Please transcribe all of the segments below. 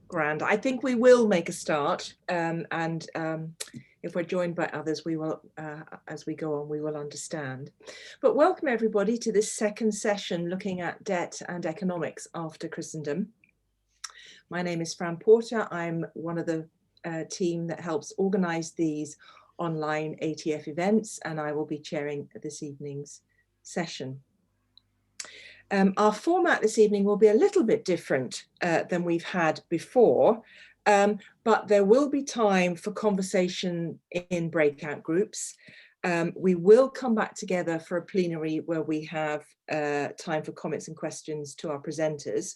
Grand. I think we will make a start, and if we're joined by others, we will, as we go on, we will understand. But welcome everybody to this second session looking at debt and economics after Christendom. My name is Fran Porter. I'm one of the team that helps organise these online ATF events, and I will be chairing this evening's session. Our format this evening will be a little bit different than we've had before, but there will be time for conversation in breakout groups. We will come back together for a plenary where we have time for comments and questions to our presenters.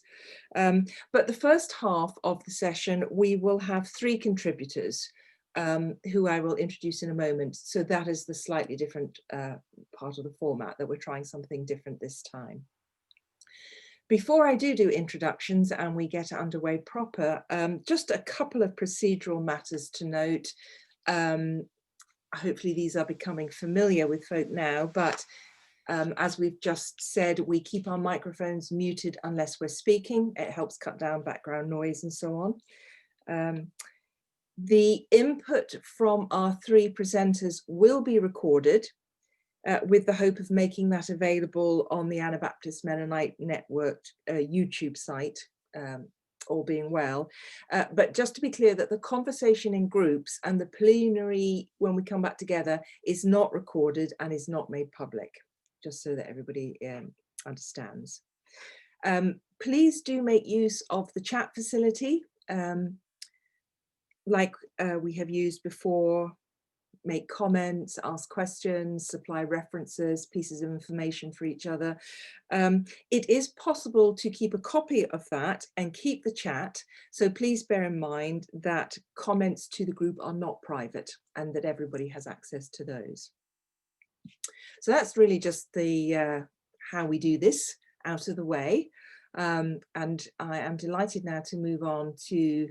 But the first half of the session, we will have three contributors who I will introduce in a moment. So that is the slightly different part of the format, that we're trying something different this time. Before I do introductions and we get underway proper, just a couple of procedural matters to note. Hopefully these are becoming familiar with folk now, but as we've just said, we keep our microphones muted unless we're speaking. It helps cut down background noise and so on. The input from our three presenters will be recorded, with the hope of making that available on the Anabaptist Mennonite Network YouTube site, all being well. But just to be clear, that the conversation in groups and the plenary, when we come back together, is not recorded and is not made public, just so that everybody understands. Please do make use of the chat facility, like we have used before. Make comments, ask questions, supply references, pieces of information for each other. It is possible to keep a copy of that and keep the chat. So please bear in mind that comments to the group are not private and that everybody has access to those. So that's really just the how we do this out of the way. And I am delighted now to move on to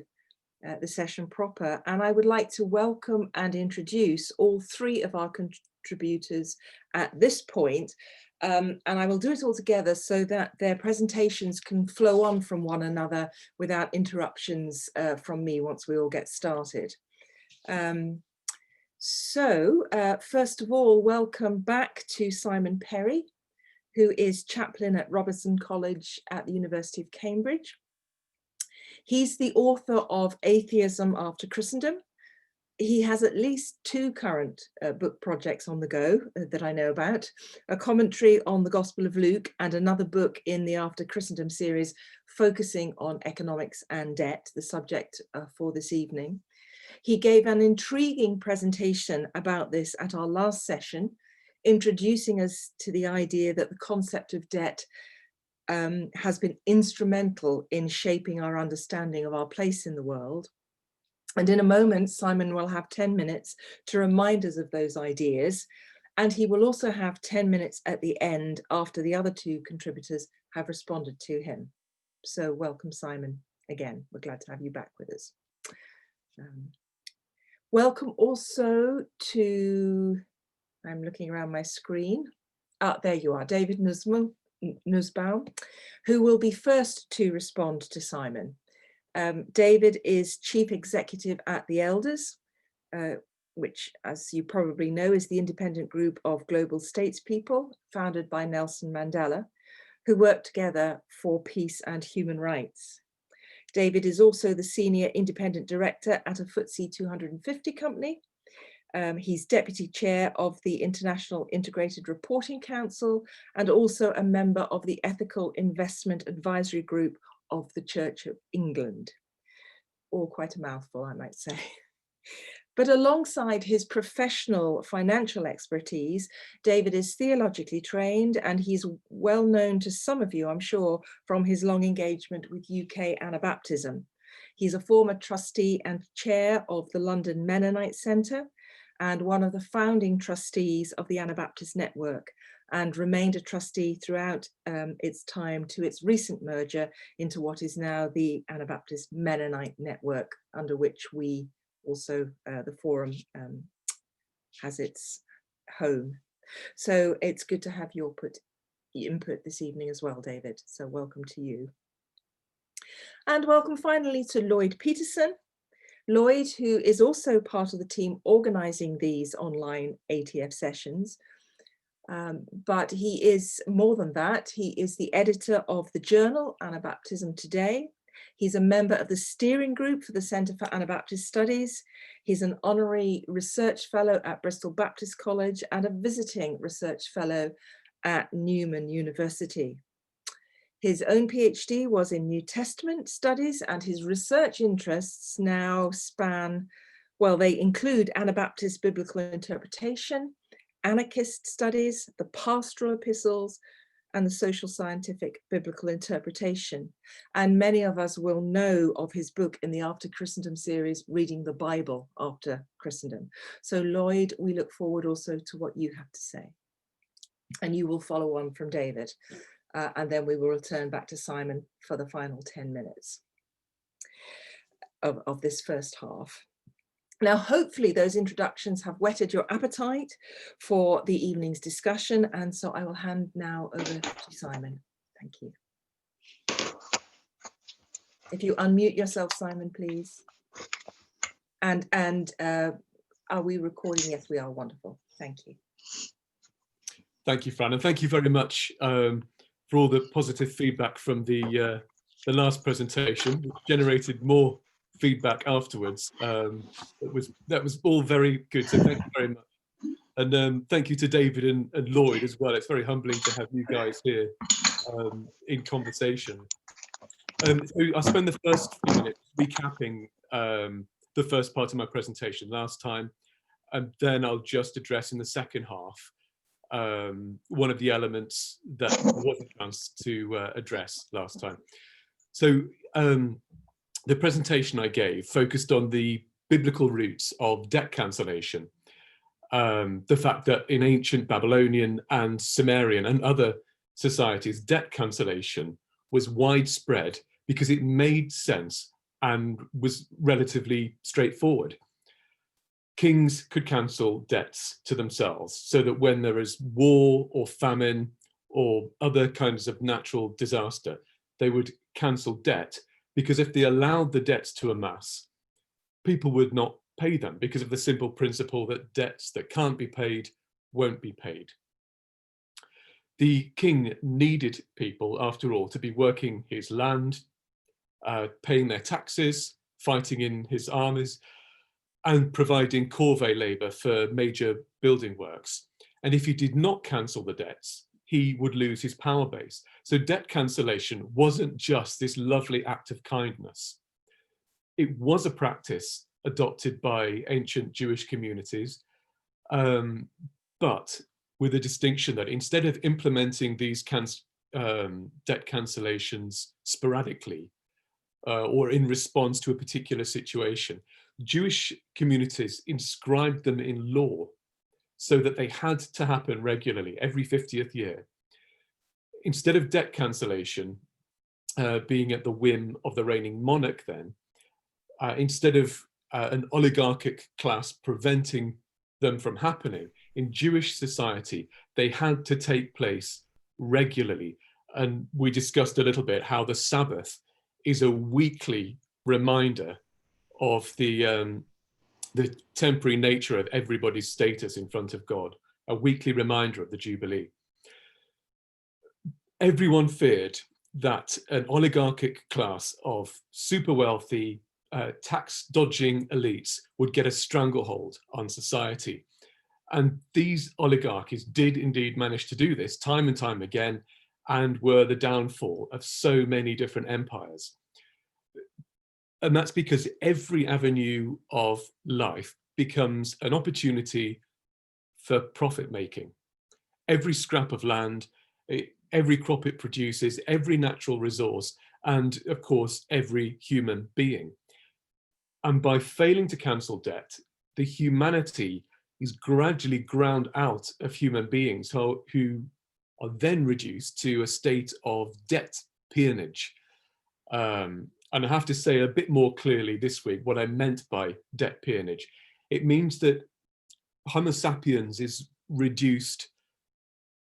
the session proper, and I would like to welcome and introduce all three of our contributors at this point, and I will do it all together so that their presentations can flow on from one another without interruptions from me once we all get started. First of all, welcome back to Simon Perry, who is chaplain at Robertson College at the University of Cambridge. He's the author of Atheism After Christendom. He has at least two current book projects on the go that I know about, a commentary on the Gospel of Luke and another book in the After Christendom series focusing on economics and debt, the subject for this evening. He gave an intriguing presentation about this at our last session, introducing us to the idea that the concept of debt has been instrumental in shaping our understanding of our place in the world. And in a moment, Simon will have 10 minutes to remind us of those ideas. And he will also have 10 minutes at the end after the other two contributors have responded to him. So welcome, Simon, again. We're glad to have you back with us. Welcome also to, I'm looking around my screen. There you are, David Nussbaum, who will be first to respond to Simon. David is Chief Executive at the Elders, which, as you probably know, is the independent group of global statespeople founded by Nelson Mandela, who work together for peace and human rights. David is also the Senior Independent Director at a FTSE 250 company. He's Deputy Chair of the International Integrated Reporting Council and also a member of the Ethical Investment Advisory Group of the Church of England. All quite a mouthful, I might say. But alongside his professional financial expertise, David is theologically trained, and he's well known to some of you, I'm sure, from his long engagement with UK Anabaptism. He's a former trustee and chair of the London Mennonite Centre, and one of the founding trustees of the Anabaptist Network, and remained a trustee throughout its time to its recent merger into what is now the Anabaptist Mennonite Network, under which we also, the forum has its home. So it's good to have your input this evening as well, David. So welcome to you. And welcome finally to Lloyd Peterson. Lloyd, who is also part of the team organising these online ATF sessions, but he is more than that. He is the editor of the journal Anabaptism Today. He's a member of the steering group for the Centre for Anabaptist Studies. He's an honorary research fellow at Bristol Baptist College and a visiting research fellow at Newman University. His own PhD was in New Testament studies, and his research interests now span, well, they include Anabaptist biblical interpretation, anarchist studies, the pastoral epistles, and the social scientific biblical interpretation. And many of us will know of his book in the After Christendom series, Reading the Bible After Christendom. So Lloyd, we look forward also to what you have to say. And you will follow on from David. And then we will return back to Simon for the final 10 minutes of this first half. Now, hopefully those introductions have whetted your appetite for the evening's discussion. And so I will hand now over to Simon. Thank you. If you unmute yourself, Simon, please. And are we recording? Yes, we are. Wonderful. Thank you. Thank you, Fran, and thank you very much for all the positive feedback from the last presentation, which generated more feedback afterwards. That was all very good, so thank you very much. And thank you to David and Lloyd as well. It's very humbling to have you guys here in conversation. So I'll spend the first few minutes recapping the first part of my presentation last time, and then I'll just address in the second half one of the elements that wasn't a chance to address last time. So the presentation I gave focused on the biblical roots of debt cancellation, the fact that in ancient Babylonian and Sumerian and other societies, debt cancellation was widespread because it made sense and was relatively straightforward. Kings could cancel debts to themselves so that when there is war or famine or other kinds of natural disaster, they would cancel debt, because if they allowed the debts to amass, people would not pay them because of the simple principle that debts that can't be paid won't be paid. The king needed people, after all, to be working his land, paying their taxes, fighting in his armies, and providing corvée labour for major building works. And if he did not cancel the debts, he would lose his power base. So debt cancellation wasn't just this lovely act of kindness. It was a practice adopted by ancient Jewish communities, but with a distinction that instead of implementing these debt cancellations sporadically or in response to a particular situation, Jewish communities inscribed them in law so that they had to happen regularly every 50th year. Instead of debt cancellation being at the whim of the reigning monarch then, instead of an oligarchic class preventing them from happening, in Jewish society, they had to take place regularly. And we discussed a little bit how the Sabbath is a weekly reminder of the temporary nature of everybody's status in front of God, a weekly reminder of the Jubilee. Everyone feared that an oligarchic class of super wealthy, tax-dodging elites would get a stranglehold on society. And these oligarchies did indeed manage to do this time and time again, and were the downfall of so many different empires. And that's because every avenue of life becomes an opportunity for profit making. Every scrap of land, every crop it produces, every natural resource, and of course, every human being. And by failing to cancel debt, the humanity is gradually ground out of human beings who are then reduced to a state of debt peonage. And I have to say a bit more clearly this week what I meant by debt peonage. It means that Homo sapiens is reduced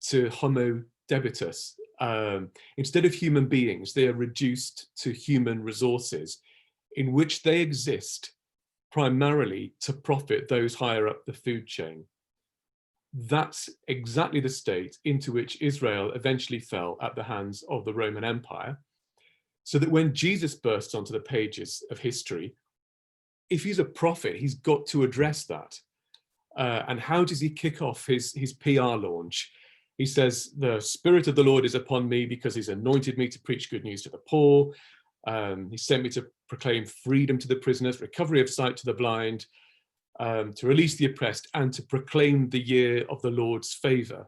to Homo debitus, Instead of human beings, they are reduced to human resources in which they exist primarily to profit those higher up the food chain. That's exactly the state into which Israel eventually fell at the hands of the Roman Empire. So that when Jesus bursts onto the pages of history, if he's a prophet, he's got to address that. And how does he kick off his PR launch? He says, the Spirit of the Lord is upon me because he's anointed me to preach good news to the poor. He sent me to proclaim freedom to the prisoners, recovery of sight to the blind, to release the oppressed, and to proclaim the year of the Lord's favor.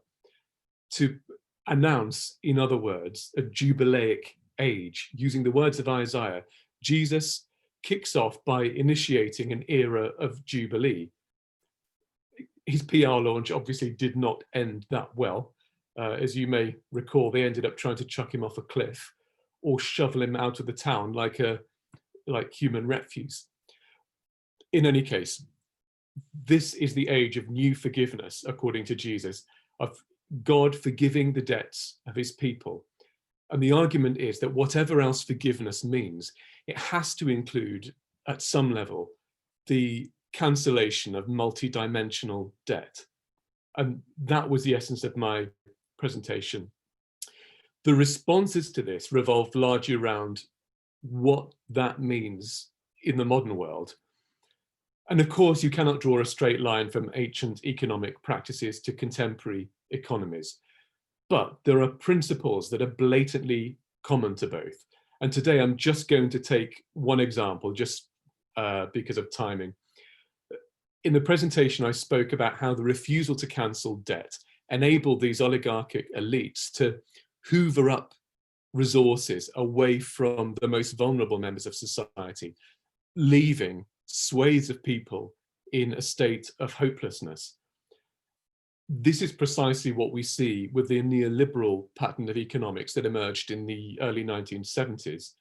To announce, in other words, a jubilaic age. Using the words of Isaiah, Jesus kicks off by initiating an era of Jubilee. His PR launch obviously did not end that well. As you may recall, they ended up trying to chuck him off a cliff or shovel him out of the town like human refuse. In any case, this is the age of new forgiveness, according to Jesus, of God forgiving the debts of his people. And the argument is that whatever else forgiveness means, it has to include, at some level, the cancellation of multi-dimensional debt. And that was the essence of my presentation. The responses to this revolved largely around what that means in the modern world. And of course, you cannot draw a straight line from ancient economic practices to contemporary economies. But there are principles that are blatantly common to both. And today I'm just going to take one example, just because of timing. In the presentation, I spoke about how the refusal to cancel debt enabled these oligarchic elites to hoover up resources away from the most vulnerable members of society, leaving swathes of people in a state of hopelessness. This is precisely what we see with the neoliberal pattern of economics that emerged in the early 1970s.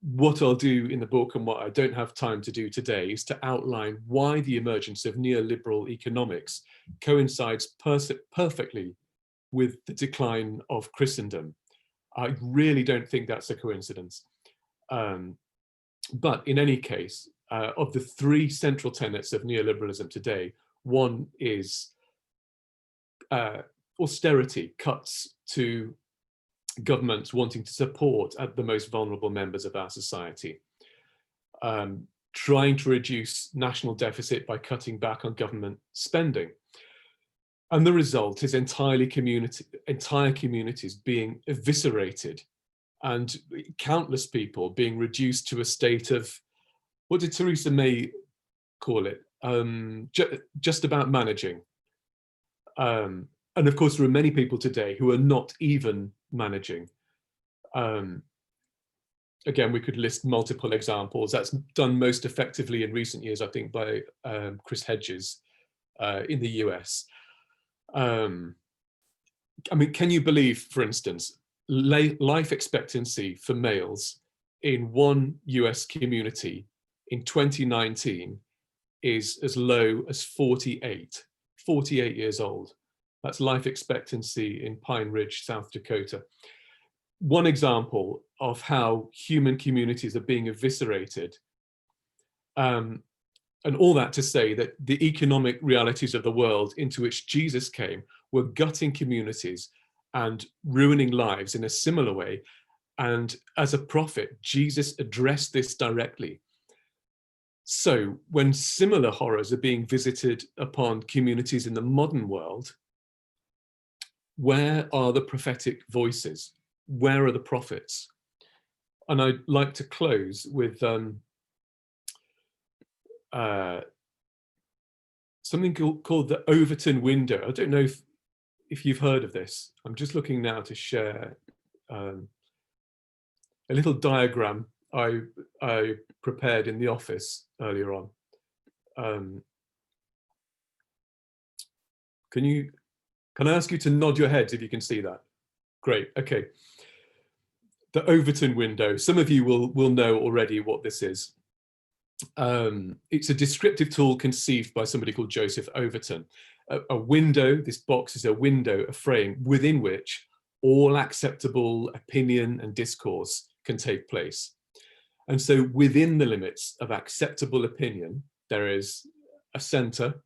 What I'll do in the book, and what I don't have time to do today, is to outline why the emergence of neoliberal economics coincides perfectly with the decline of Christendom. I really don't think that's a coincidence. But in any case, of the three central tenets of neoliberalism today, one is austerity, cuts to governments wanting to support the most vulnerable members of our society, trying to reduce national deficit by cutting back on government spending. And the result is entire communities being eviscerated and countless people being reduced to a state of, what did Theresa May call it? Just about managing. And of course, there are many people today who are not even managing. Again, we could list multiple examples. That's done most effectively in recent years, I think, by Chris Hedges in the US. I mean, can you believe, for instance, life expectancy for males in one US community in 2019 is as low as 48 years old. That's life expectancy in Pine Ridge, South Dakota. One example of how human communities are being eviscerated. And all that to say that the economic realities of the world into which Jesus came were gutting communities and ruining lives in a similar way. And as a prophet, Jesus addressed this directly. So when similar horrors are being visited upon communities in the modern world, where are the prophetic voices? Where are the prophets? And I'd like to close with something called the Overton window. I don't know if you've heard of this. I'm just looking now to share a little diagram I prepared in the office earlier on. Can I ask you to nod your heads if you can see that? Great, okay. The Overton window, some of you will know already what this is. It's a descriptive tool conceived by somebody called Joseph Overton. A window, this box is a window, a frame within which all acceptable opinion and discourse can take place. And so within the limits of acceptable opinion, there is a centre,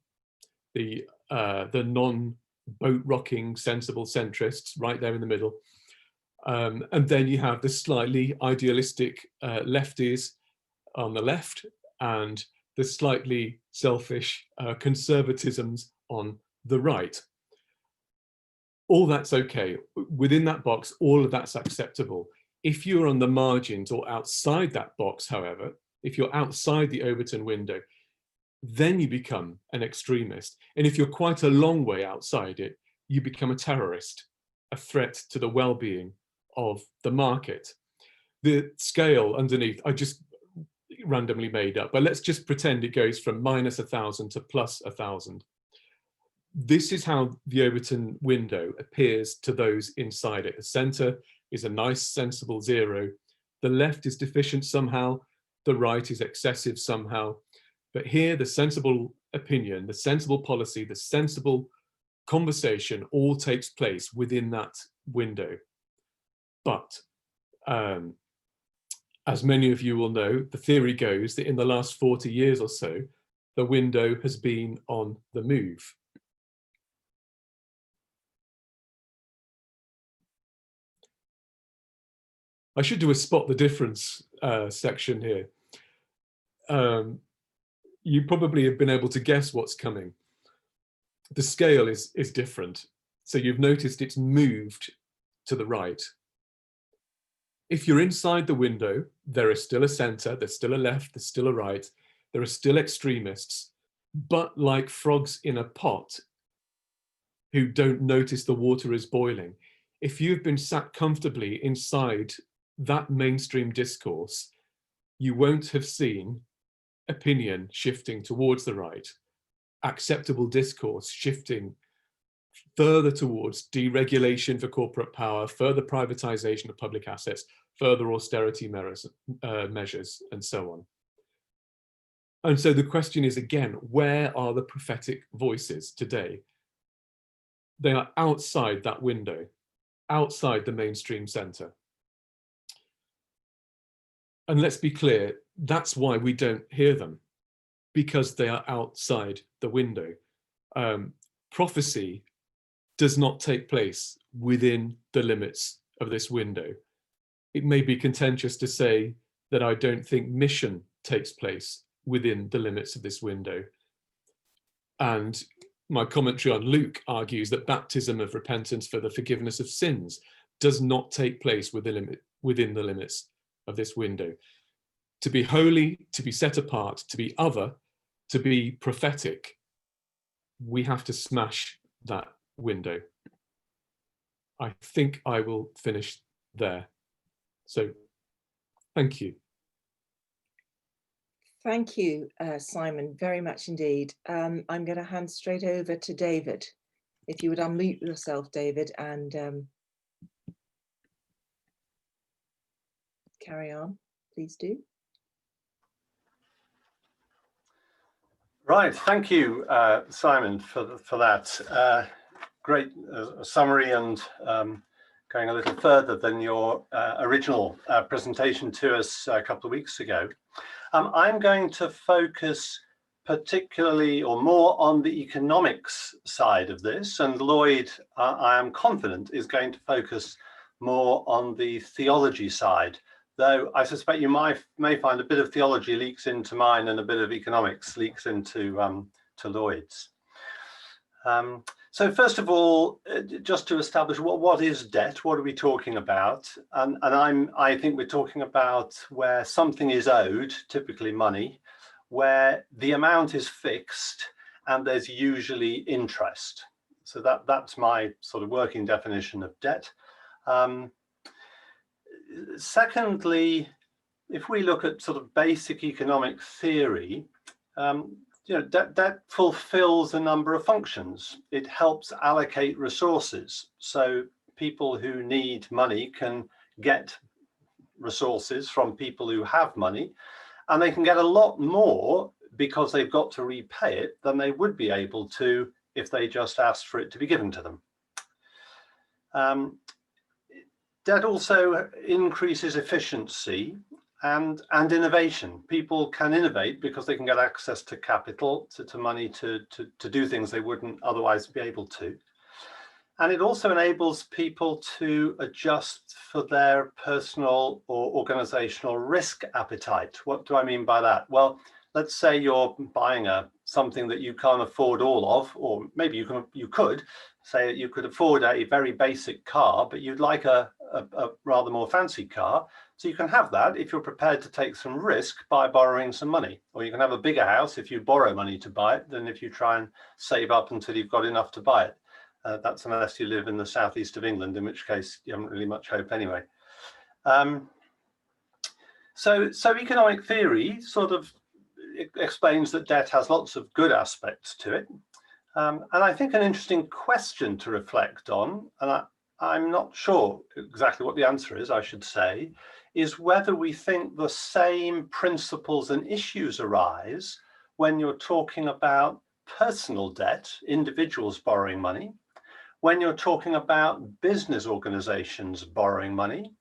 the non-boat rocking sensible centrists right there in the middle. And then you have the slightly idealistic lefties on the left and the slightly selfish conservatisms on the right. All that's okay. Within that box, all of that's acceptable. If you're on the margins or outside that box, however, if you're outside the Overton window, then you become an extremist. And if you're quite a long way outside it, you become a terrorist, a threat to the well-being of the market. The scale underneath, I just randomly made up, but let's just pretend it goes from -1,000 to +1,000. This is how the Overton window appears to those inside it. The center is a nice, sensible 0. The left is deficient somehow. The right is excessive somehow. But here, the sensible opinion, the sensible policy, the sensible conversation all takes place within that window. But as many of you will know, the theory goes that in the last 40 years or so, the window has been on the move. I should do a spot the difference section here. You probably have been able to guess what's coming. The scale is different. So you've noticed it's moved to the right. If you're inside the window, there is still a center, there's still a left, there's still a right, there are still extremists, but like frogs in a pot who don't notice the water is boiling. If you've been sat comfortably inside that mainstream discourse, you won't have seen opinion shifting towards the right, acceptable discourse shifting further towards deregulation for corporate power, further privatization of public assets, further austerity measures, and so on. And so the question is, again, where are the prophetic voices today? They are outside that window, outside the mainstream center. And let's be clear, that's why we don't hear them, because they are outside the window. Prophecy does not take place within the limits of this window. It may be contentious to say that I don't think mission takes place within the limits of this window. And my commentary on Luke argues that baptism of repentance for the forgiveness of sins does not take place within the limits of this window. To be holy, to be set apart, to be other, to be prophetic, we have to smash that window. I think I will finish there. So, thank you. Thank you, Simon, very much indeed. I'm going to hand straight over to David. If you would unmute yourself, David, and carry on, please do. Right, thank you, Simon, for that. Great summary and going a little further than your original presentation to us a couple of weeks ago. I'm going to focus particularly or more on the economics side of this, and Lloyd, I am confident, is going to focus more on the theology side, though I suspect you may find a bit of theology leaks into mine and a bit of economics leaks into to Lloyd's. So first of all, just to establish what is debt, what are we talking about? And I think we're talking about where something is owed, typically money, where the amount is fixed and there's usually interest. So that's my sort of working definition of debt. Secondly, if we look at sort of basic economic theory, debt fulfills a number of functions. It helps allocate resources. So people who need money can get resources from people who have money, and they can get a lot more because they've got to repay it than they would be able to if they just asked for it to be given to them. debt also increases efficiency and innovation. People can innovate because they can get access to capital, to money to do things they wouldn't otherwise be able to. And it also enables people to adjust for their personal or organizational risk appetite. What do I mean by that? Well, let's say you're buying something that you can't afford all of, or maybe you could say that you could afford a very basic car, but you'd like a rather more fancy car. So you can have that if you're prepared to take some risk by borrowing some money, or you can have a bigger house if you borrow money to buy it than if you try and save up until you've got enough to buy it. That's unless you live in the southeast of England, in which case you haven't really much hope anyway. So economic theory sort of explains that debt has lots of good aspects to it. And I think an interesting question to reflect on, and I'm not sure exactly what the answer is, I should say, is whether we think the same principles and issues arise when you're talking about personal debt, individuals borrowing money, when you're talking about business organizations borrowing money,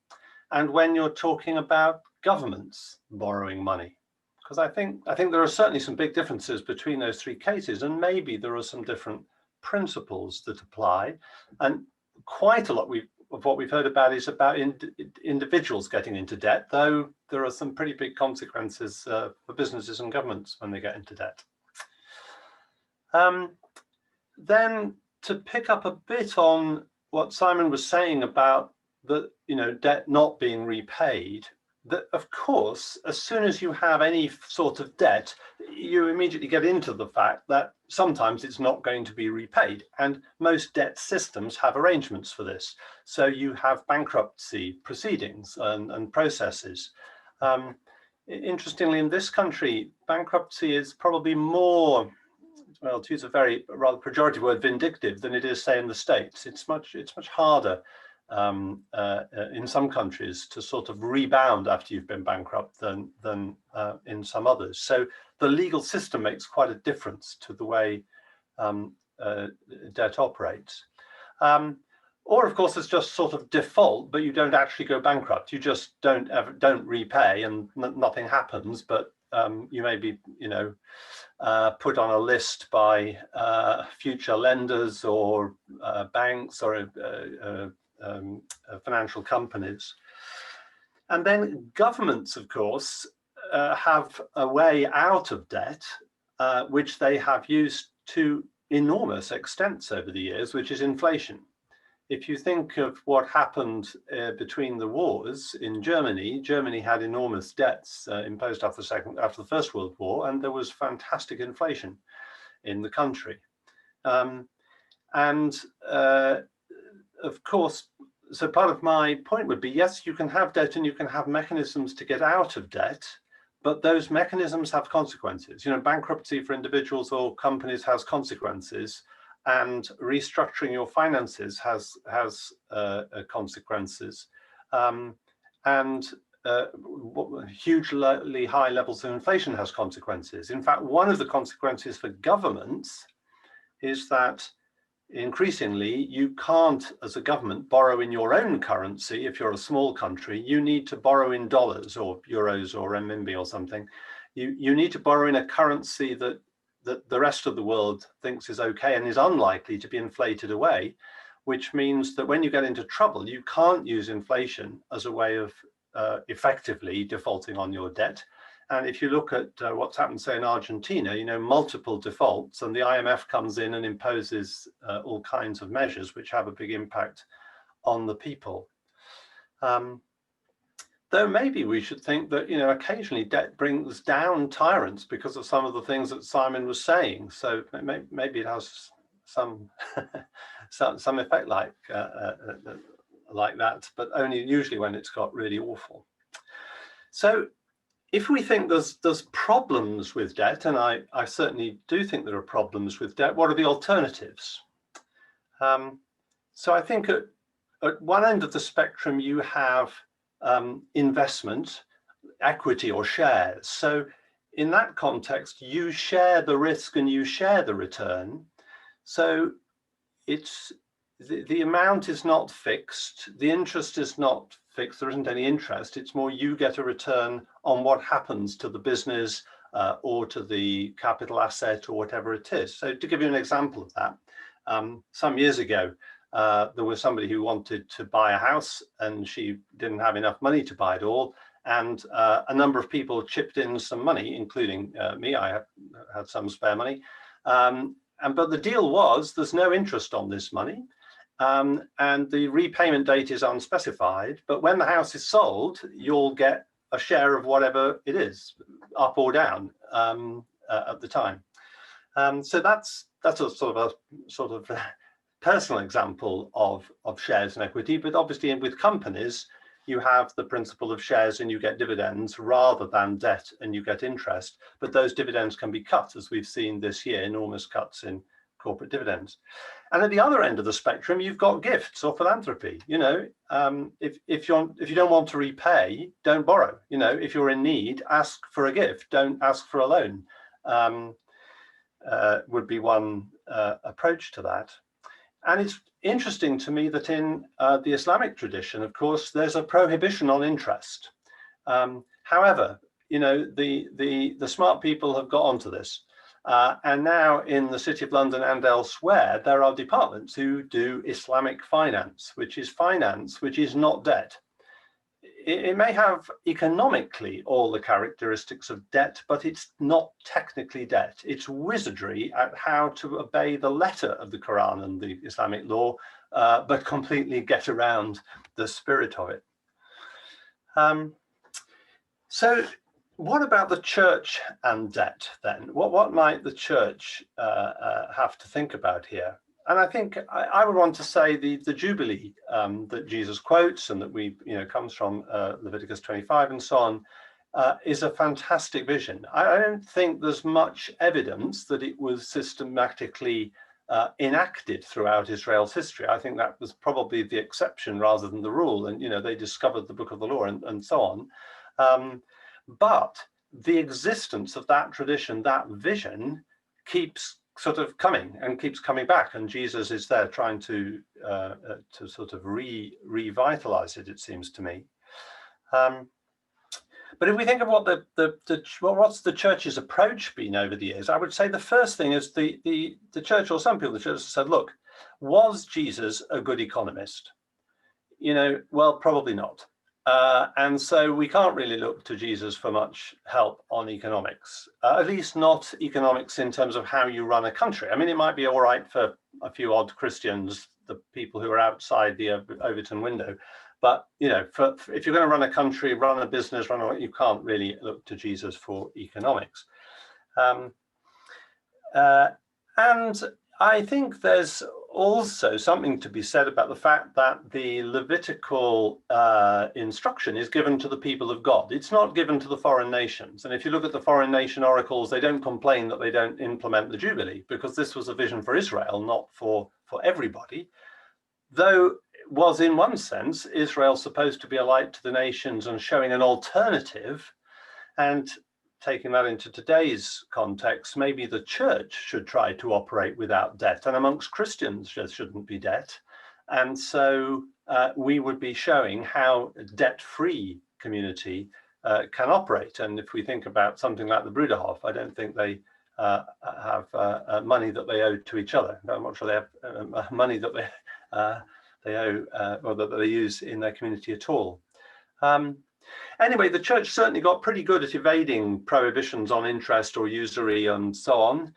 and when you're talking about governments borrowing money. Because I think there are certainly some big differences between those three cases, and maybe there are some different principles that apply. And quite a lot of what we've heard about is about individuals getting into debt, though there are some pretty big consequences for businesses and governments when they get into debt. Then to pick up a bit on what Simon was saying about the debt not being repaid, that of course, as soon as you have any sort of debt, you immediately get into the fact that sometimes it's not going to be repaid. And most debt systems have arrangements for this. So you have bankruptcy proceedings and processes. Interestingly, in this country, bankruptcy is probably more, well, to use a very rather pejorative word, vindictive than it is, say, in the States. It's much harder in some countries to sort of rebound after you've been bankrupt than in some others. So the legal system makes quite a difference to the way debt operates. Or of course, it's just sort of default, but you don't actually go bankrupt. You just don't repay, and nothing happens. But you may be, put on a list by future lenders or banks or financial companies. And then governments, of course, have a way out of debt, which they have used to enormous extents over the years, which is inflation. If you think of what happened between the wars in Germany, Germany had enormous debts imposed after the First World War, and there was fantastic inflation in the country. Of course, so part of my point would be, yes, you can have debt and you can have mechanisms to get out of debt, but those mechanisms have consequences. Bankruptcy for individuals or companies has consequences, and restructuring your finances has consequences. Hugely high levels of inflation has consequences. In fact, one of the consequences for governments is that increasingly you can't, as a government, borrow in your own currency. If you're a small country, you need to borrow in dollars or euros or renminbi or something. You need to borrow in a currency that the rest of the world thinks is okay and is unlikely to be inflated away, which means that when you get into trouble, you can't use inflation as a way of effectively defaulting on your debt. And if you look at what's happened, say, in Argentina, multiple defaults, and the IMF comes in and imposes all kinds of measures which have a big impact on the people. Though maybe we should think that, occasionally debt brings down tyrants because of some of the things that Simon was saying. So maybe it has some some effect like that, but only usually when it's got really awful. So if we think there's problems with debt, and I certainly do think there are problems with debt, what are the alternatives? So I think at one end of the spectrum, you have investment, equity or shares. So in that context, you share the risk and you share the return. So it's the amount is not fixed. The interest is not fixed. There isn't any interest. It's more you get a return on what happens to the business or to the capital asset or whatever it is. So to give you an example of that, some years ago, there was somebody who wanted to buy a house and she didn't have enough money to buy it all. And a number of people chipped in some money, including me. I had some spare money. But the deal was there's no interest on this money. And the repayment date is unspecified. But when the house is sold, you'll get a share of whatever it is, up or down, at the time. So that's a sort of personal example of shares and equity. But obviously, with companies, you have the principle of shares and you get dividends rather than debt and you get interest. But those dividends can be cut, as we've seen this year, enormous cuts in corporate dividends. And at the other end of the spectrum, you've got gifts or philanthropy. You know, if you don't want to repay, don't borrow. You know, if you're in need, ask for a gift. Don't ask for a loan. Would be one approach to that. And it's interesting to me that in the Islamic tradition, of course, there's a prohibition on interest. However, you know, the smart people have got onto this. And now in the City of London and elsewhere, there are departments who do Islamic finance which is not debt. It may have economically all the characteristics of debt, but it's not technically debt. It's wizardry at how to obey the letter of the Quran and the Islamic law, but completely get around the spirit of it. So what about the church and debt then? What might the church have to think about here? And I think I would want to say the Jubilee that Jesus quotes and that comes from Leviticus 25 and so on, is a fantastic vision. I don't think there's much evidence that it was systematically enacted throughout Israel's history. I think that was probably the exception rather than the rule. And, you know, they discovered the book of the law and so on. But the existence of that tradition, that vision, keeps sort of coming and keeps coming back, and Jesus is there trying to sort of revitalize it, it seems to me. But if we think of what what's the church's approach been over the years, I would say the first thing is the church, or some people in the church, said, look, was Jesus a good economist? You know, well, probably not. And so we can't really look to Jesus for much help on economics, at least not economics in terms of how you run a country. I mean, it might be all right for a few odd Christians, the people who are outside the Overton window. But, you know, if you're going to run a country, run a business, you can't really look to Jesus for economics. And I think there's also something to be said about the fact that the Levitical instruction is given to the people of God. It's not given to the foreign nations. And if you look at the foreign nation oracles, they don't complain that they don't implement the Jubilee, because this was a vision for Israel, not for everybody. Though was in one sense, Israel supposed to be a light to the nations and showing an alternative. And taking that into today's context, maybe the church should try to operate without debt, and amongst Christians there shouldn't be debt. And so we would be showing how a debt-free community can operate. And if we think about something like the Bruderhof, I don't think they have money that they owe to each other. I'm not sure they have money that they owe or that they use in their community at all. Anyway, the church certainly got pretty good at evading prohibitions on interest or usury and so on.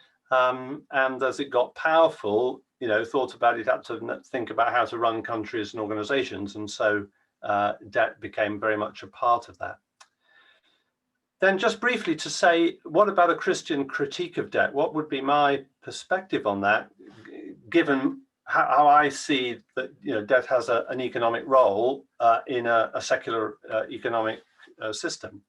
And as it got powerful, you know, thought about it, had to think about how to run countries and organizations. And so debt became very much a part of that. Then just briefly to say, what about a Christian critique of debt? What would be my perspective on that, given how I see that, you know, debt has an economic role in a secular economic system?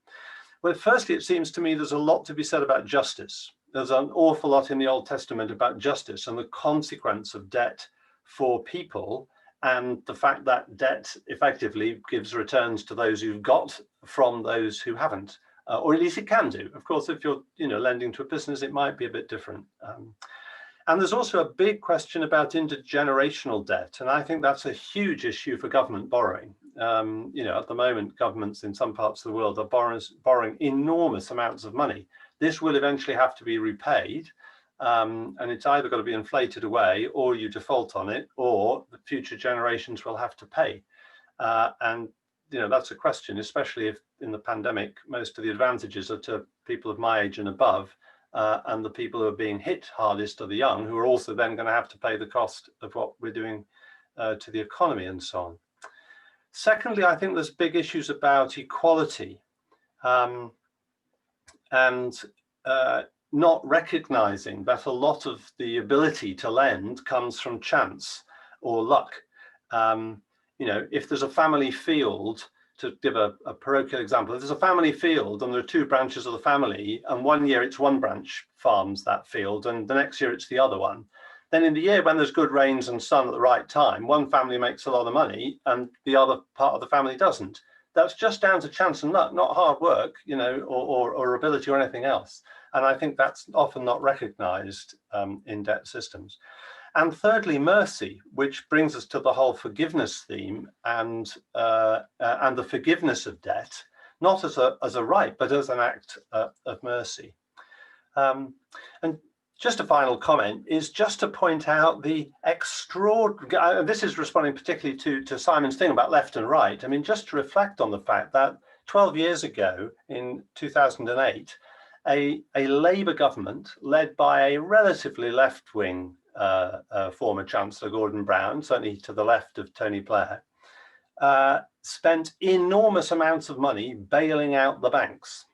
Well, firstly, it seems to me there's a lot to be said about justice. There's an awful lot in the Old Testament about justice and the consequence of debt for people, and the fact that debt effectively gives returns to those who've got from those who haven't, or at least it can do. Of course, if you're, you know, lending to a business, it might be a bit different. And there's also a big question about intergenerational debt. And I think that's a huge issue for government borrowing. You know, at the moment, governments in some parts of the world are borrowing enormous amounts of money. This will eventually have to be repaid. And it's either got to be inflated away, or you default on it, or the future generations will have to pay. And you know, that's a question, especially if in the pandemic, most of the advantages are to people of my age and above, and the people who are being hit hardest are the young, who are also then going to have to pay the cost of what we're doing to the economy and so on. Secondly, I think there's big issues about equality and not recognizing that a lot of the ability to lend comes from chance or luck. You know, if there's a family field, to give a parochial example, if there's a family field and there are two branches of the family, and one year it's one branch farms that field and the next year it's the other one, then in the year when there's good rains and sun at the right time, one family makes a lot of money and the other part of the family doesn't. That's just down to chance and luck, not hard work, you know, or ability or anything else. And I think that's often not recognized in debt systems. And thirdly, mercy, which brings us to the whole forgiveness theme and the forgiveness of debt, not as a right, but as an act of mercy. And just a final comment is just to point out the extraordinary, this is responding particularly to Simon's thing about left and right. I mean, just to reflect on the fact that 12 years ago in 2008, a Labour government led by a relatively left-wing former Chancellor Gordon Brown, certainly to the left of Tony Blair, spent enormous amounts of money bailing out the banks.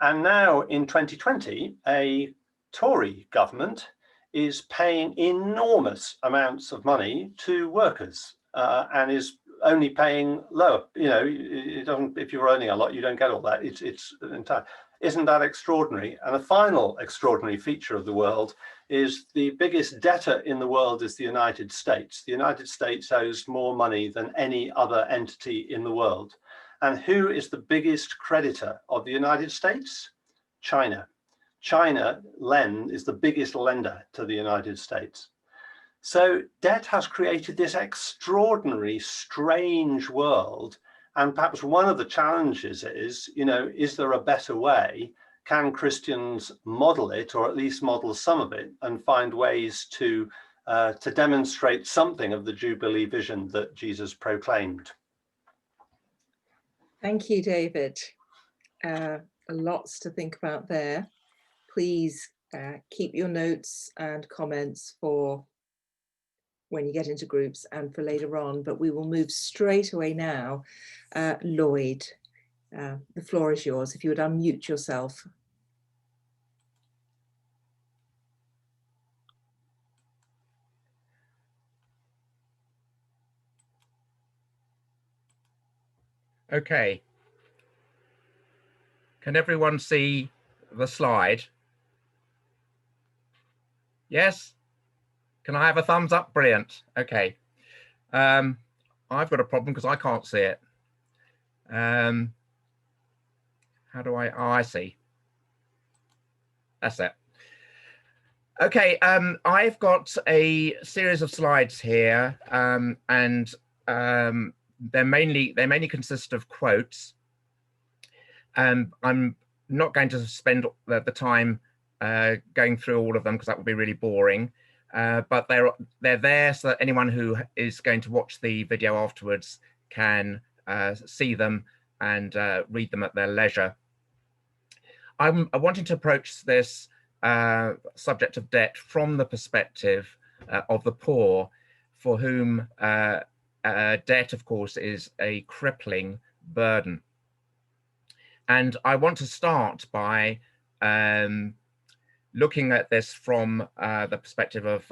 And now in 2020, a Tory government is paying enormous amounts of money to workers and is only paying lower. You know, it doesn't, if you're earning a lot, you don't get all that. It's entire. Isn't that extraordinary? And a final extraordinary feature of the world is the biggest debtor in the world is the United States. The United States owes more money than any other entity in the world. And who is the biggest creditor of the United States? China. China is the biggest lender to the United States. So debt has created this extraordinary, strange world. And perhaps one of the challenges is, you know, is there a better way? Can Christians model it, or at least model some of it, and find ways to demonstrate something of the Jubilee vision that Jesus proclaimed? Thank you, David. Lots to think about there. Please keep your notes and comments for when you get into groups and for later on, but we will move straight away now. Lloyd, the floor is yours. If you would unmute yourself. Okay. Can everyone see the slide? Yes? Can I have a thumbs up? Brilliant. Okay. I've got a problem because I can't see it. How do I? Oh, I see. That's it. Okay. I've got a series of slides here, and they mainly consist of quotes. I'm not going to spend the time going through all of them because that would be really boring. But they're there so that anyone who is going to watch the video afterwards can see them and read them at their leisure. I'm wanting to approach this subject of debt from the perspective of the poor, for whom debt, of course, is a crippling burden. And I want to start by looking at this from the perspective of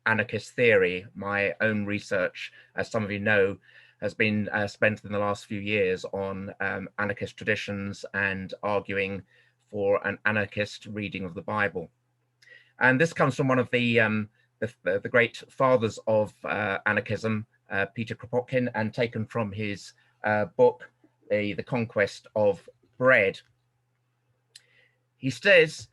anarchist theory. My own research, as some of you know, has been spent in the last few years on anarchist traditions and arguing for an anarchist reading of the Bible. And this comes from one of the great fathers of anarchism, Peter Kropotkin, and taken from his book, The Conquest of Bread. He says,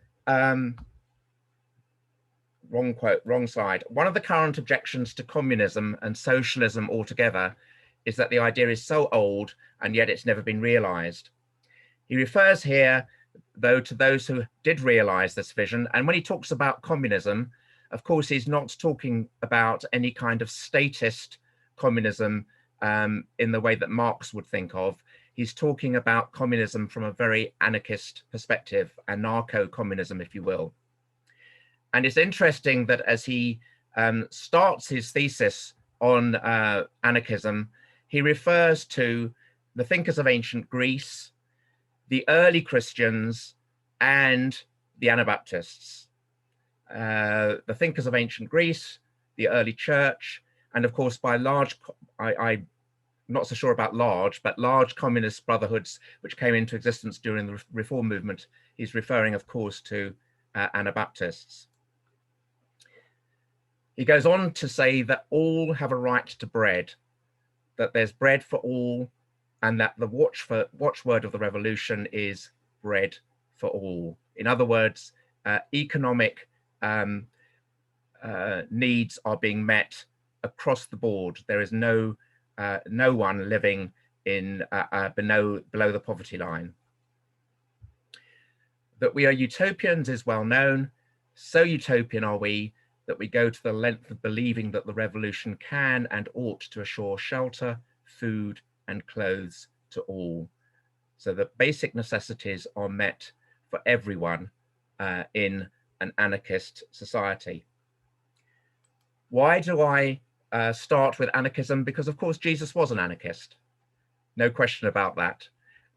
wrong quote, wrong slide. One of the current objections to communism and socialism altogether is that the idea is so old and yet it's never been realized. He refers here, though, to those who did realize this vision. And when he talks about communism, of course, he's not talking about any kind of statist communism in the way that Marx would think of. He's talking about communism from a very anarchist perspective, anarcho-communism, if you will. And it's interesting that as he starts his thesis on anarchism, he refers to the thinkers of ancient Greece, the early Christians, and the Anabaptists. The thinkers of ancient Greece, the early church, and of course by large, I'm not so sure about large, but large communist brotherhoods which came into existence during the Reform movement. He's referring, of course, to Anabaptists. He goes on to say that all have a right to bread, that there's bread for all, and that the watchword of the revolution is bread for all. In other words, economic needs are being met across the board. There is no one living in below the poverty line. That we are utopians is well known. So utopian are we that we go to the length of believing that the revolution can and ought to assure shelter, food, and clothes to all, so that basic necessities are met for everyone in an anarchist society. Why do I start with anarchism? Because of course Jesus was an anarchist, no question about that.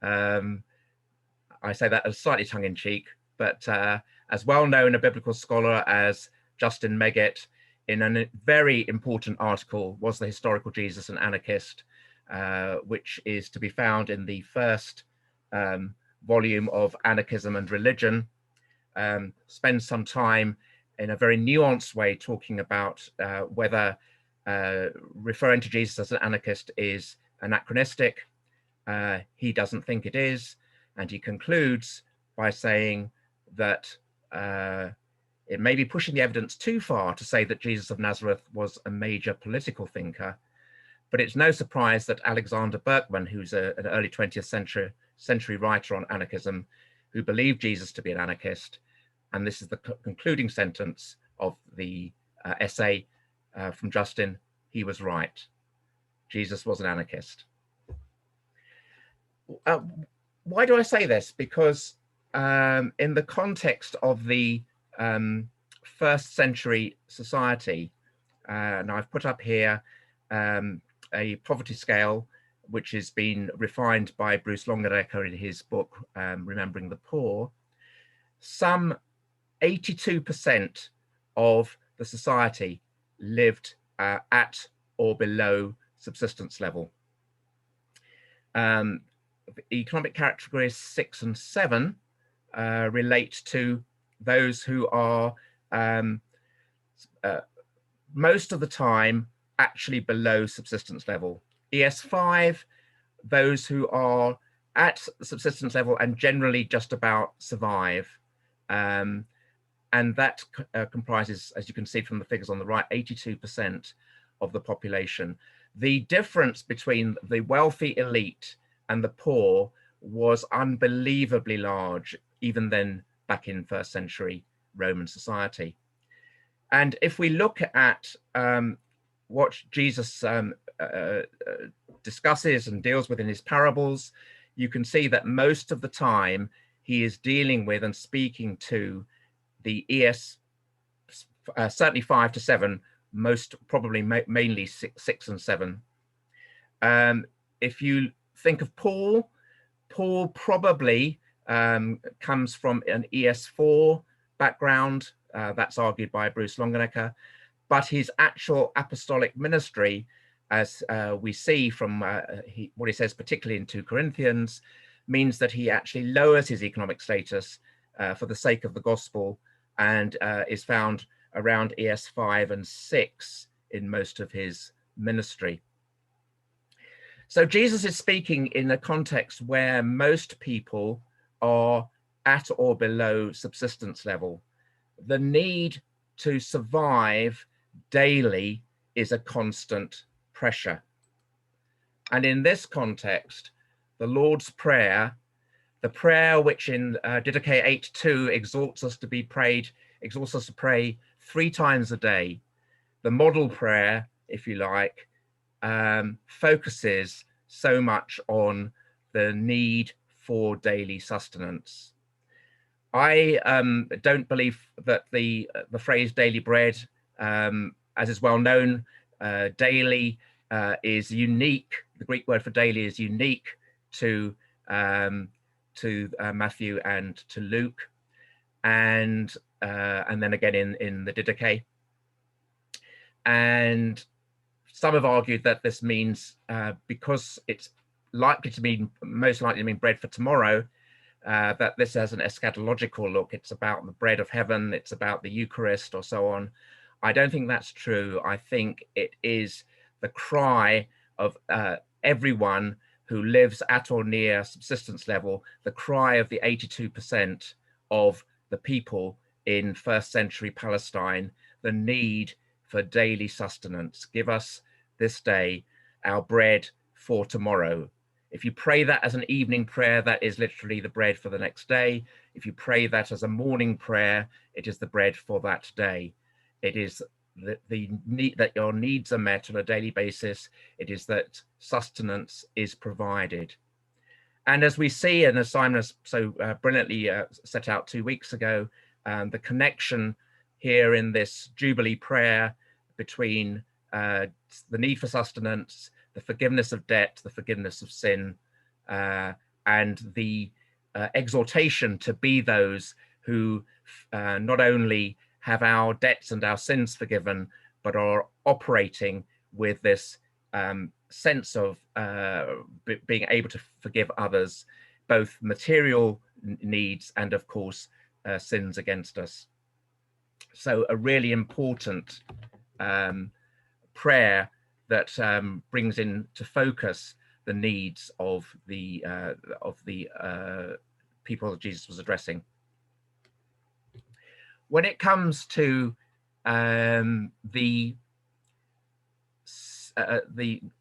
I say that as slightly tongue-in-cheek, but as well known a biblical scholar as Justin Meggitt, in a very important article, Was the Historical Jesus an Anarchist?, which is to be found in the first volume of Anarchism and Religion, spends some time in a very nuanced way talking about whether referring to Jesus as an anarchist is anachronistic. He doesn't think it is, and he concludes by saying that it may be pushing the evidence too far to say that Jesus of Nazareth was a major political thinker, but it's no surprise that Alexander Berkman, who's an early 20th century writer on anarchism, who believed Jesus to be an anarchist, and this is the concluding sentence of the essay from Justin, he was right. Jesus was an anarchist. Why do I say this? Because in the context of the first century society, and I've put up here a poverty scale which has been refined by Bruce Longenecker in his book Remembering the Poor. Some 82% of the society lived at or below subsistence level. Economic categories 6 and 7 relate to those who are most of the time actually below subsistence level. ES5, those who are at subsistence level and generally just about survive. And that comprises, as you can see from the figures on the right, 82% of the population. The difference between the wealthy elite and the poor was unbelievably large, even then back in first century Roman society. And if we look at what Jesus discusses and deals with in his parables, you can see that most of the time he is dealing with and speaking to the ES, certainly 5 to 7, most probably mainly 6 and 7. If you think of Paul probably comes from an ES4 background, that's argued by Bruce Longenecker, but his actual apostolic ministry, as we see from what he says, particularly in 2 Corinthians, means that he actually lowers his economic status for the sake of the gospel, and is found around ES5 and 6 in most of his ministry. So Jesus is speaking in a context where most people are at or below subsistence level. The need to survive daily is a constant pressure. And in this context, the Lord's Prayer, the prayer which in Didache 8:2 exhorts us to pray 3 times a day, the model prayer, if you like, focuses so much on the need for daily sustenance. I don't believe that the phrase daily bread, as is well known, daily is unique. The Greek word for daily is unique to Matthew and to Luke, and then again in the Didache. And some have argued that this means, because it's most likely to mean bread for tomorrow, that this has an eschatological look. It's about the bread of heaven, it's about the Eucharist or so on. I don't think that's true. I think it is the cry of everyone who lives at or near subsistence level, the cry of the 82% of the people in first century Palestine, the need for daily sustenance. Give us this day our bread for tomorrow. If you pray that as an evening prayer, that is literally the bread for the next day. If you pray that as a morning prayer, it is the bread for that day. It is the need that your needs are met on a daily basis. It is that sustenance is provided. And as we see, and as Simon has so brilliantly set out 2 weeks ago, the connection here in this Jubilee prayer between the need for sustenance, the forgiveness of debt, the forgiveness of sin, and the exhortation to be those who not only have our debts and our sins forgiven, but are operating with this sense of being able to forgive others, both material needs and, of course, sins against us. So a really important prayer that brings into focus the needs of the people that Jesus was addressing. When it comes to the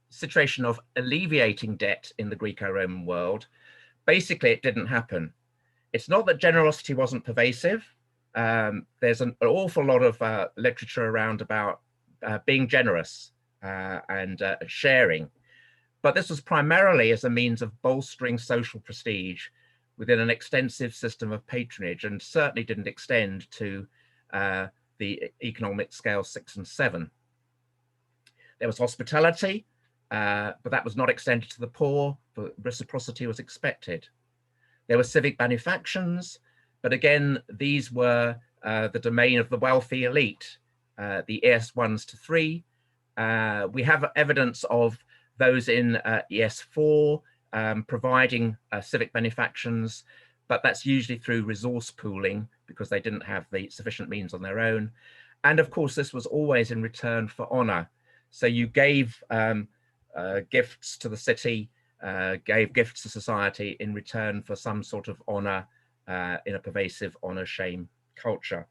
situation of alleviating debt in the Greco-Roman world, basically it didn't happen. It's not that generosity wasn't pervasive. There's an awful lot of literature around about being generous and sharing, but this was primarily as a means of bolstering social prestige within an extensive system of patronage, and certainly didn't extend to the economic scale 6 and 7. There was hospitality, but that was not extended to the poor, but reciprocity was expected. There were civic benefactions, but again, these were the domain of the wealthy elite, the ES1s to 3. We have evidence of those in ES4 providing civic benefactions, but that's usually through resource pooling because they didn't have the sufficient means on their own. And of course, this was always in return for honor. So you gave gifts to the city, gave gifts to society in return for some sort of honor in a pervasive honor-shame culture.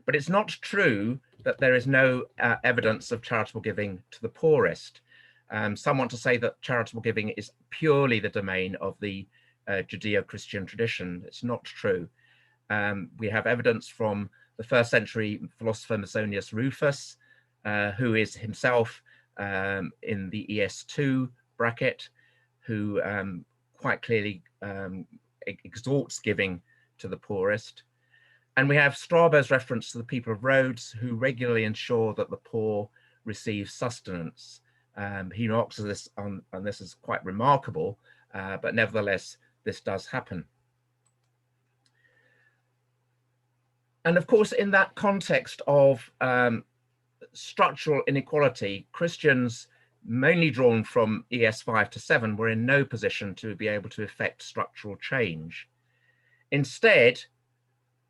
But it's not true that there is no evidence of charitable giving to the poorest. Some want to say that charitable giving is purely the domain of the Judeo-Christian tradition. It's not true. We have evidence from the first century philosopher Musonius Rufus, who is himself in the ES2 bracket, who quite clearly exhorts giving to the poorest. And we have Strabo's reference to the people of Rhodes, who regularly ensure that the poor receive sustenance. He remarks this on, and this is quite remarkable, but nevertheless, this does happen. And of course, in that context of structural inequality, Christians, mainly drawn from ES5 to 7, were in no position to be able to effect structural change. Instead,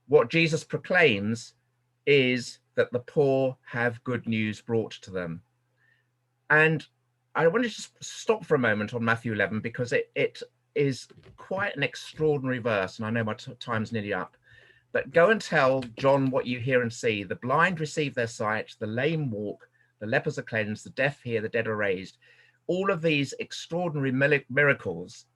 what Jesus proclaims is that the poor have good news brought to them. And I want to just stop for a moment on Matthew 11, because it is quite an extraordinary verse, and I know my time's nearly up, But go and tell John what you hear and see. The blind receive their sight, the lame walk, the lepers are cleansed, the deaf hear, the dead are raised. All of these extraordinary miracles.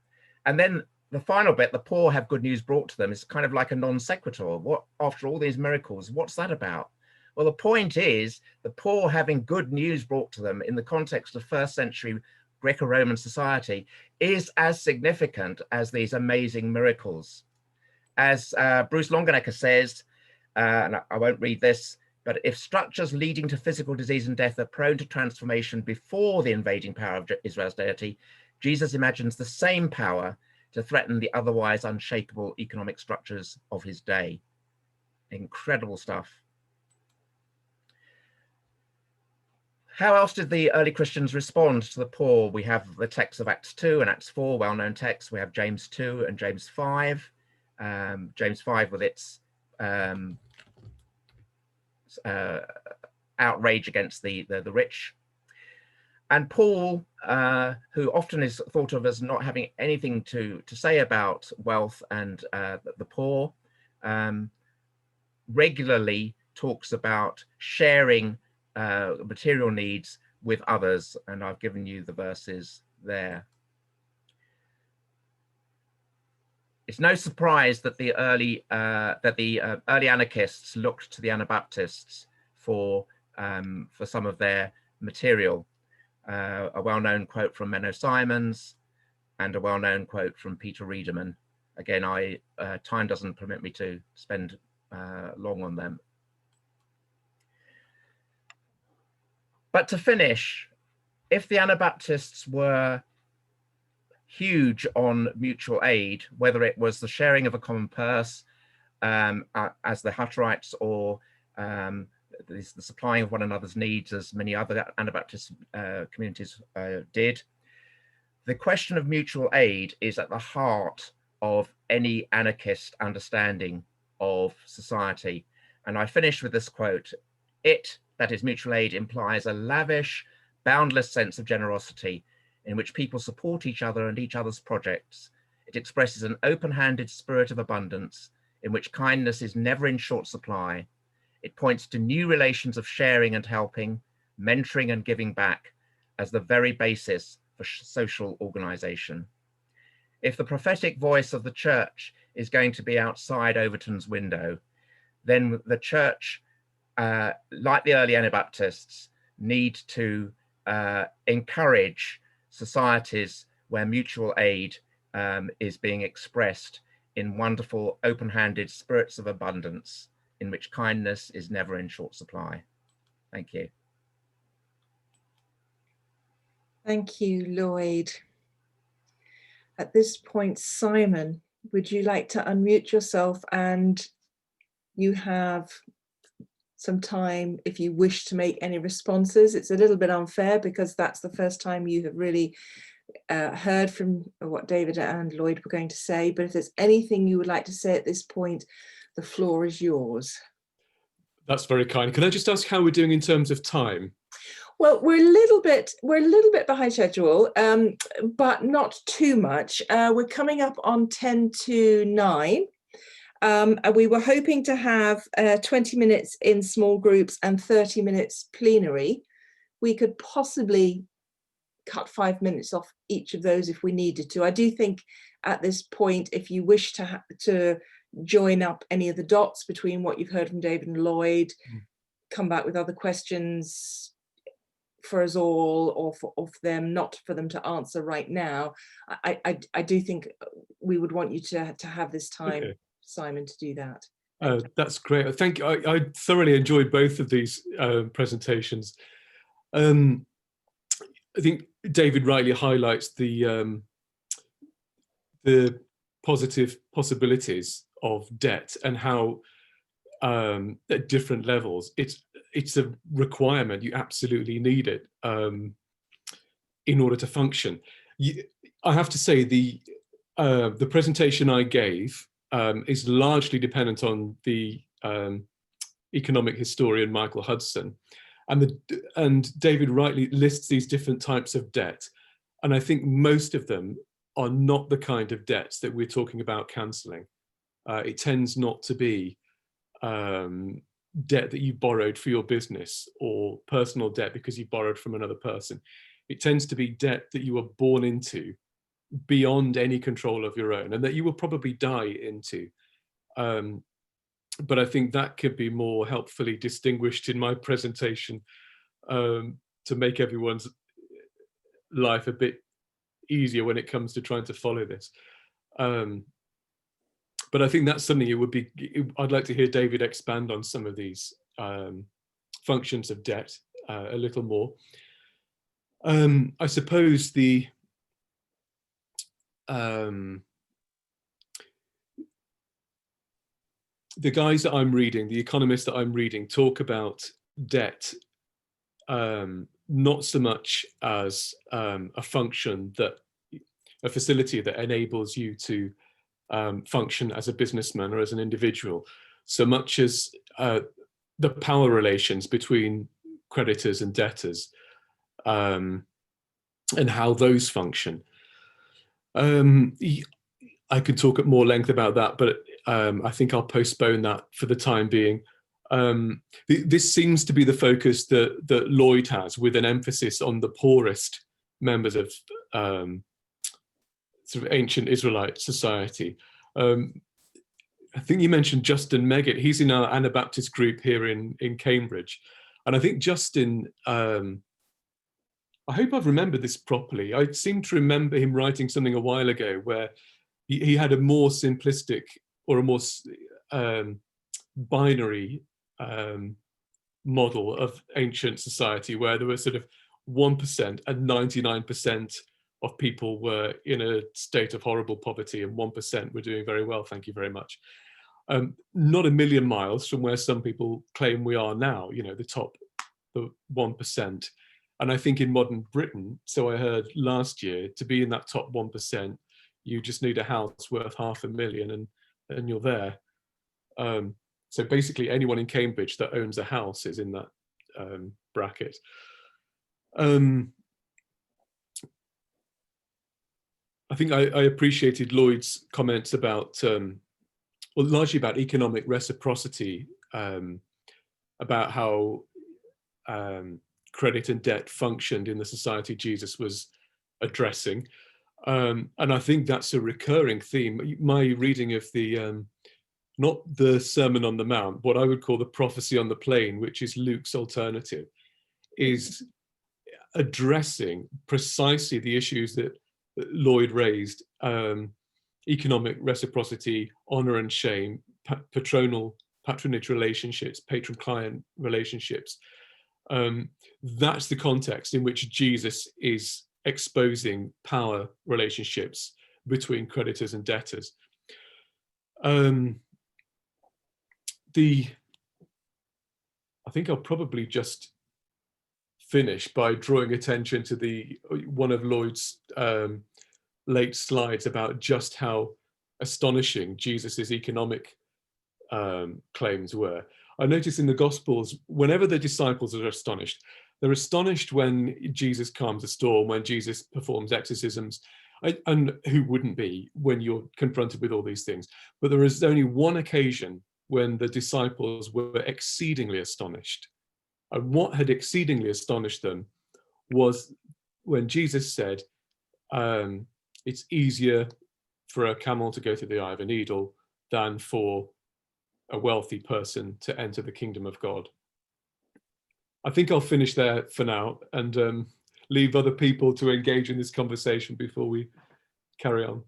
And then the final bit, the poor have good news brought to them, is kind of like a non sequitur. What, after all these miracles, what's that about? Well, the point is the poor having good news brought to them in the context of first century Greco-Roman society is as significant as these amazing miracles. As Bruce Longenecker says, and I won't read this, but if structures leading to physical disease and death are prone to transformation before the invading power of Israel's deity, Jesus imagines the same power to threaten the otherwise unshakable economic structures of his day. Incredible stuff. How else did the early Christians respond to the poor? We have the texts of Acts 2 and Acts 4, well-known texts. We have James 2 and James 5. James 5 with its outrage against the rich. And Paul, who often is thought of as not having anything to say about wealth and the poor, regularly talks about sharing material needs with others, and I've given you the verses there. It's no surprise that the early anarchists looked to the Anabaptists for some of their material. A well-known quote from Menno Simons and a well-known quote from Peter Riederman. Again, time doesn't permit me to spend long on them. But to finish, if the Anabaptists were huge on mutual aid, whether it was the sharing of a common purse as the Hutterites, or the supplying of one another's needs as many other Anabaptist communities did, the question of mutual aid is at the heart of any anarchist understanding of society. And I finish with this quote: "It, that is mutual aid, implies a lavish, boundless sense of generosity in which people support each other and each other's projects. It expresses an open-handed spirit of abundance in which kindness is never in short supply. It points to new relations of sharing and helping, mentoring and giving back as the very basis for social organization. If the prophetic voice of the church is going to be outside Overton's window, then the church, like the early Anabaptists, need to encourage societies where mutual aid is being expressed in wonderful, open-handed spirits of abundance in which kindness is never in short supply." Thank you. Thank you, Lloyd. At this point, Simon, would you like to unmute yourself, and you have some time if you wish to make any responses. It's a little bit unfair because that's the first time you have really heard from what David and Lloyd were going to say, but if there's anything you would like to say at this point, the floor is yours. That's very kind. Can I just ask how we're doing in terms of time? Well, we're a little bit behind schedule, but not too much. We're coming up on 10 to 9. And we were hoping to have 20 minutes in small groups and 30 minutes plenary. We could possibly cut 5 minutes off each of those if we needed to. I do think at this point, if you wish to join up any of the dots between what you've heard from David and Lloyd, come back with other questions for us all, or for them, not for them to answer right now. I do think we would want you to have this time, okay, Simon, to do that. That's great. Thank you. I thoroughly enjoyed both of these presentations. I think David rightly highlights the positive possibilities of debt and how at different levels it's a requirement. You absolutely need it in order to function. I have to say the presentation I gave is largely dependent on the economic historian Michael Hudson, and David rightly lists these different types of debt, and I think most of them are not the kind of debts that we're talking about cancelling. It tends not to be debt that you borrowed for your business, or personal debt because you borrowed from another person. It tends to be debt that you were born into beyond any control of your own, and that you will probably die into. But I think that could be more helpfully distinguished in my presentation, to make everyone's life a bit easier when it comes to trying to follow this. But I think that's something I'd like to hear David expand on some of these functions of debt a little more. I suppose the guys that I'm reading, the economists that I'm reading, talk about debt not so much as a function, a facility that enables you to function as a businessman or as an individual, so much as the power relations between creditors and debtors, and how those function. I could talk at more length about that, but I think I'll postpone that for the time being. This seems to be the focus that Lloyd has, with an emphasis on the poorest members of sort of ancient Israelite society. I think you mentioned Justin Meggitt. He's in our Anabaptist group here in Cambridge. And I think Justin, I hope I've remembered this properly. I seem to remember him writing something a while ago where he had a more simplistic, or a more binary model of ancient society, where there was sort of 1% and 99% of people were in a state of horrible poverty, and 1% were doing very well, thank you very much. Not a million miles from where some people claim we are now, the 1%. And I think in modern Britain, so I heard last year, to be in that top 1%, you just need a house worth $500,000 and you're there. So basically anyone in Cambridge that owns a house is in that bracket. I think I appreciated Lloyd's comments about, well, largely about economic reciprocity, about how credit and debt functioned in the society Jesus was addressing. And I think that's a recurring theme. My reading of the, not the Sermon on the Mount, what I would call the Prophecy on the Plain, which is Luke's alternative, is addressing precisely the issues that Lloyd raised: economic reciprocity, honor and shame, patronage relationships, patron-client relationships. That's the context in which Jesus is exposing power relationships between creditors and debtors. I think I'll probably just finish by drawing attention to one of Lloyd's late slides about just how astonishing Jesus's economic claims were. I notice in the Gospels, whenever the disciples are astonished, they're astonished when Jesus calms a storm, when Jesus performs exorcisms, and who wouldn't be when you're confronted with all these things? But there is only one occasion when the disciples were exceedingly astonished. And what had exceedingly astonished them was when Jesus said, it's easier for a camel to go through the eye of a needle than for a wealthy person to enter the kingdom of God. I think I'll finish there for now and leave other people to engage in this conversation before we carry on.